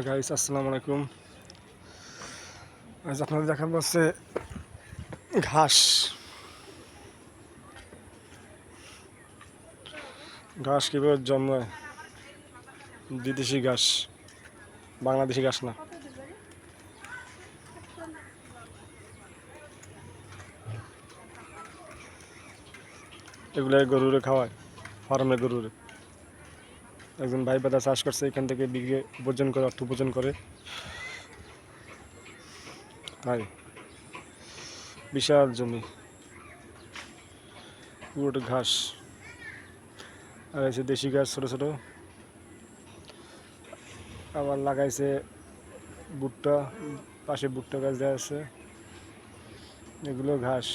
Guys আসসালামু আলাইকুম। আজ আপনাদের দেখাবো হচ্ছে ঘাস ঘাস কীভাবে জন্মায়। বিদেশি ঘাস, বাংলাদেশি ঘাস না। এগুলো গরুরে খাওয়ায়, ফার্মে গরুরে। একজন ভাই বাদা চাষ করছে, এখান থেকে বিঘে উপার্জন করে, অর্থ উপার্জন করে। ভাই বিশাল জমি, পুরোটা ঘাস। আর আছে দেশি ঘাস ছোট ছোট। আবার লাগাইছে ভুট্টা, পাশে ভুট্টা গাছ দেওয়া আছে। এগুলো ঘাস।